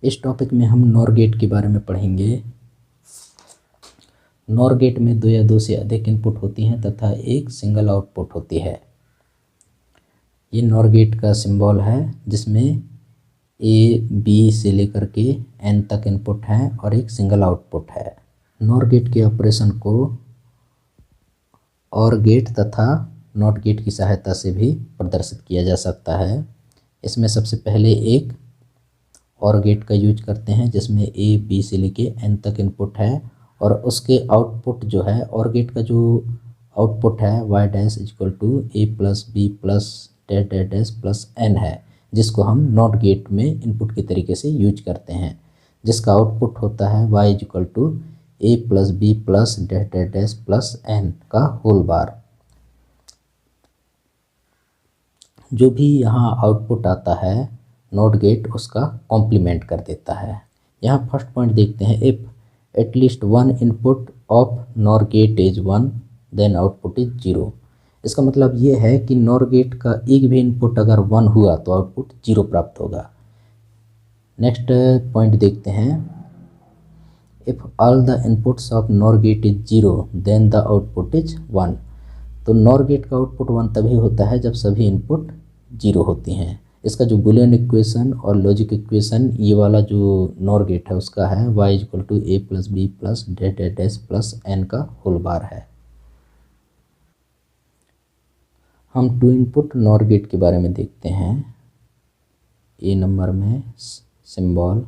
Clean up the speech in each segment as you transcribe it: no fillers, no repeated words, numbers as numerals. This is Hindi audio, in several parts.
इस टॉपिक में हम नॉर गेट के बारे में पढ़ेंगे। नॉर गेट में दो या दो से अधिक इनपुट होती हैं तथा एक सिंगल आउटपुट होती है। ये नॉर गेट का सिंबल है जिसमें ए बी से लेकर के एन तक इनपुट हैं और एक सिंगल आउटपुट है। नॉर गेट के ऑपरेशन को और गेट तथा नॉट गेट की सहायता से भी प्रदर्शित किया जा सकता है। इसमें सबसे पहले एक और गेट का यूज करते हैं जिसमें ए बी से लेके एन तक इनपुट है और उसके आउटपुट जो है और गेट का जो आउटपुट है Y dash equal to A plus B plus dash dash dash plus N है, जिसको हम नॉट गेट में इनपुट के तरीके से यूज करते हैं, जिसका आउटपुट होता है Y equal to A plus B plus dash dash dash plus N का होल बार। जो भी यहाँ आउटपुट आता है नॉट गेट उसका कॉम्प्लीमेंट कर देता है। यहाँ फर्स्ट पॉइंट देखते हैं, if at least one input of NOR gate is 1 then output is 0। इसका मतलब ये है कि नॉर गेट का एक भी इनपुट अगर 1 हुआ तो आउटपुट 0 प्राप्त होगा। नेक्स्ट पॉइंट देखते हैं, if all the inputs of NOR gate is 0 then the output is 1। तो नॉर गेट का आउटपुट 1 तभी होता है जब सभी इनपुट 0 होती हैं। इसका जो बुलियन इक्वेशन और लॉजिक इक्वेशन ये वाला जो नॉर गेट है उसका है Y equal to A plus B plus dash dash dash plus N का होल बार है। हम 2 इनपुट नॉर गेट के बारे में देखते हैं। ए नंबर में सिंबल,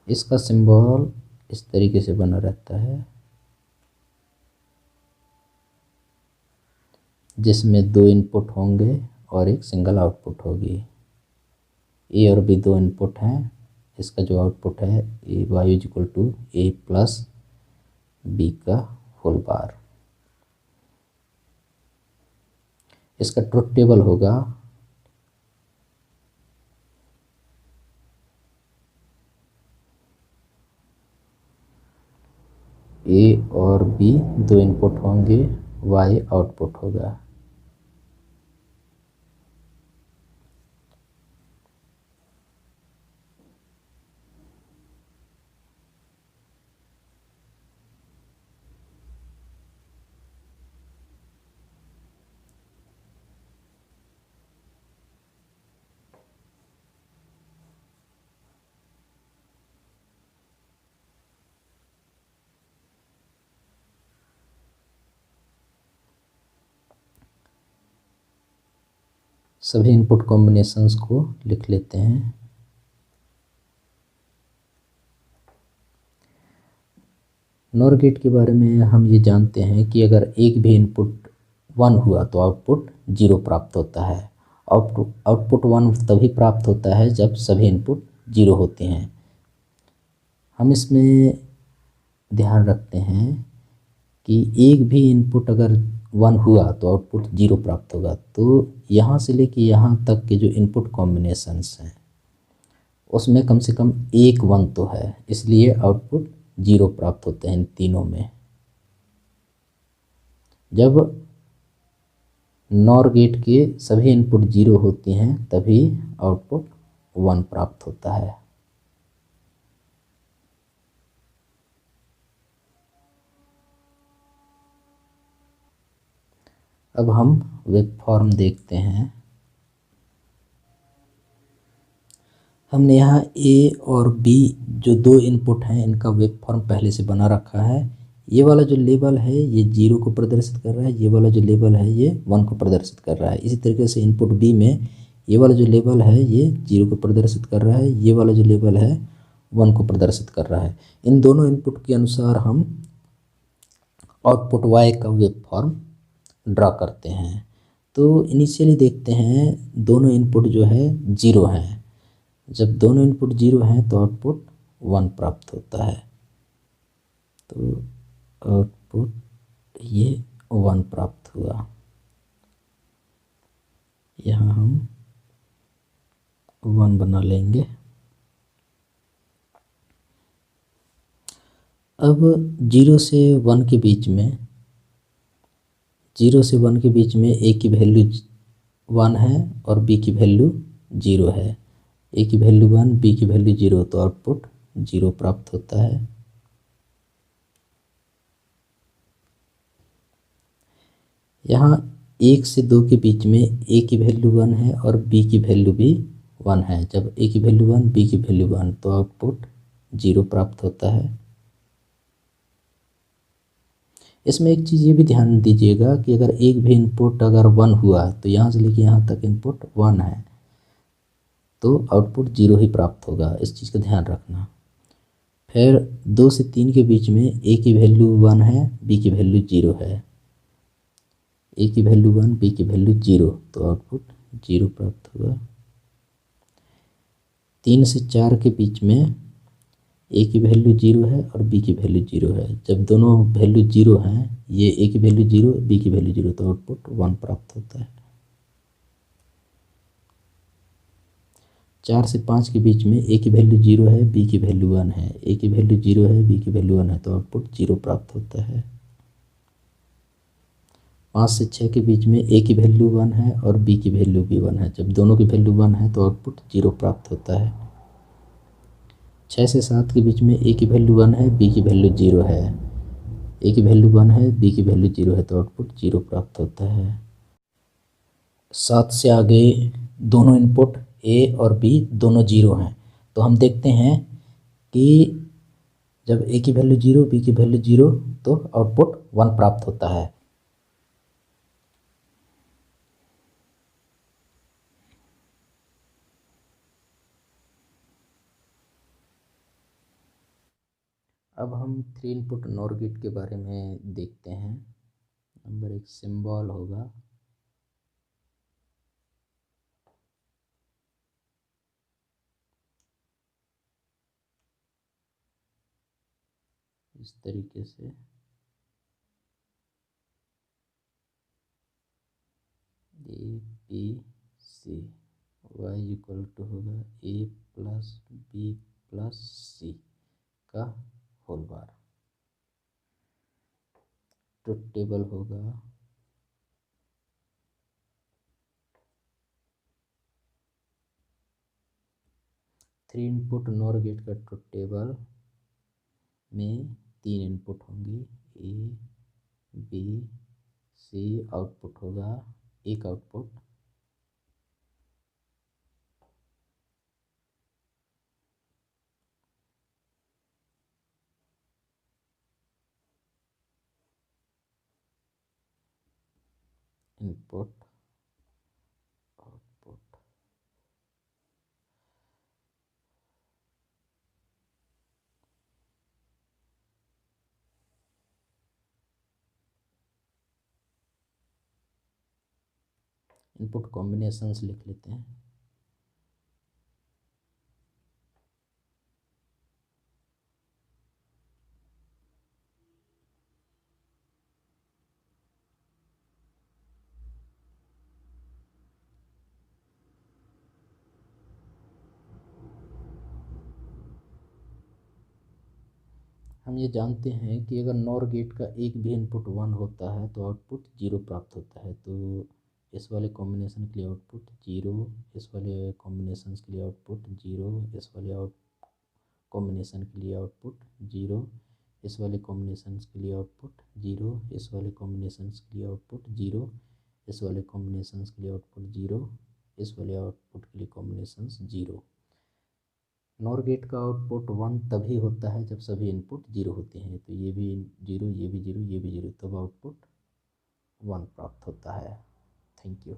इसका सिंबल इस तरीके से बना रहता है जिसमें 2 इनपुट होंगे और एक सिंगल आउटपुट होगी। ए और बी 2 इनपुट हैं, इसका जो आउटपुट है A Y equal to A plus B का होल बार। इसका ट्रुथ टेबल होगा ए और बी 2 इनपुट होंगे, वाई आउटपुट होगा। सभी इनपुट कॉम्बिनेशंस को लिख लेते हैं। नॉर गेट के बारे में हम ये जानते हैं कि अगर एक भी इनपुट 1 हुआ तो आउटपुट 0 प्राप्त होता है। आउटपुट 1 तभी प्राप्त होता है जब सभी इनपुट 0 होते हैं। हम इसमें ध्यान रखते हैं कि एक भी इनपुट अगर 1 हुआ तो आउटपुट 0 प्राप्त होगा। तो यहाँ से लेके यहाँ तक के जो इनपुट कॉम्बिनेशंस हैं उसमें कम से कम एक 1 तो है, इसलिए आउटपुट 0 प्राप्त होते हैं इन तीनों में। जब नॉर गेट के सभी इनपुट 0 होती हैं तभी आउटपुट 1 प्राप्त होता है। अब हम वेब फॉर्म देखते हैं। हमने यहाँ ए और बी जो 2 इनपुट हैं इनका वेब फॉर्म पहले से बना रखा है। ये वाला जो लेबल है ये 0 को प्रदर्शित कर रहा है, ये वाला जो लेबल है ये 1 को प्रदर्शित कर रहा है। इसी तरीके से इनपुट बी में ये वाला जो लेबल है ये 0 को प्रदर्शित कर रहा है, ये वाला जो लेबल है 1 को प्रदर्शित कर रहा है। इन दोनों इनपुट के अनुसार हम आउटपुट वाई का वेब फॉर्म ड्रा करते हैं। तो इनिशियली देखते हैं दोनों इनपुट जो है 0 हैं। जब दोनों इनपुट 0 हैं तो आउटपुट 1 प्राप्त होता है। तो आउटपुट ये 1 प्राप्त हुआ। यहाँ हम 1 बना लेंगे। अब 0 से 1 के बीच में 0 से 1 के बीच में ए की वैल्यू 1 है और बी की वैल्यू 0 है। ए की वैल्यू 1, बी की वैल्यू 0, तो आउटपुट 0 प्राप्त होता है। यहाँ 1 से 2 के बीच में ए की वैल्यू 1 है और बी की वैल्यू भी 1 है। जब ए की वैल्यू 1, बी की वैल्यू 1, तो आउटपुट 0 प्राप्त होता है। इसमें एक चीज़ ये भी ध्यान दीजिएगा कि अगर एक भी इनपुट अगर 1 हुआ तो यहाँ से लेके यहाँ तक इनपुट 1 है, तो आउटपुट 0 ही प्राप्त होगा। इस चीज़ का ध्यान रखना। फिर 2 से 3 के बीच में ए की वैल्यू 1 है, बी की वैल्यू 0 है। ए की वैल्यू 1, बी की वैल्यू 0, तो आउटपुट 0 प्राप्त होगा। 3 से 4 के बीच में ए की वैल्यू 0 है और बी की वैल्यू 0 है। जब दोनों वैल्यू 0 हैं, ये ए की वैल्यू 0, बी की वैल्यू 0, तो आउटपुट 1 प्राप्त होता है। 4 से 5 के बीच में ए की वैल्यू 0 है, बी की वैल्यू 1 है। ए की वैल्यू 0 है, बी की वैल्यू 1 है, तो आउटपुट 0 प्राप्त होता है। 5 से 6 के बीच में ए की वैल्यू 1 है और बी की वैल्यू भी 1 है। जब दोनों की वैल्यू 1 है तो आउटपुट 0 प्राप्त होता है। 6 से 7 के बीच में ए की वैल्यू 1 है, बी की वैल्यू 0 है। ए की वैल्यू 1 है, बी की वैल्यू 0 है, तो आउटपुट 0 प्राप्त होता है। 7 से आगे दोनों इनपुट ए और बी दोनों 0 हैं, तो हम देखते हैं कि जब ए की वैल्यू 0, बी की वैल्यू 0, तो आउटपुट 1 प्राप्त होता है। अब हम 3 इनपुट नॉर गेट के बारे में देखते हैं। नंबर एक सिंबल होगा, इस तरीके से A B C, Y equal to होगा A plus B plus C का होल बार। ट्रुथ टेबल होगा थ्री इनपुट नॉर गेट का ट्रुथ टेबल में 3 इनपुट होंगी, ए बी सी। आउटपुट होगा एक output, input output. Input combinations लिख लेते हैं। हम ये जानते हैं कि अगर नॉर गेट का एक भी इनपुट 1 होता है तो आउटपुट 0 प्राप्त होता है। तो इस वाले कॉम्बिनेशन के लिए आउटपुट 0, इस वाले कॉम्बिनेशन के लिए आउटपुट 0, इस वाले कॉम्बिनेशन के लिए आउटपुट 0, इस वाले कॉम्बिनेशन के लिए आउटपुट 0, इस वाले कॉम्बिनेशन के लिए आउटपुट 0, इस वाले कॉम्बिनेशन के लिए आउटपुट 0, इस वाले आउटपुट के लिए कॉम्बिनेशन 0। नॉर गेट का आउटपुट 1 तभी होता है जब सभी इनपुट 0 होते हैं। तो ये भी 0, ये भी 0, ये भी 0, तब आउटपुट 1 प्राप्त होता है। Thank you.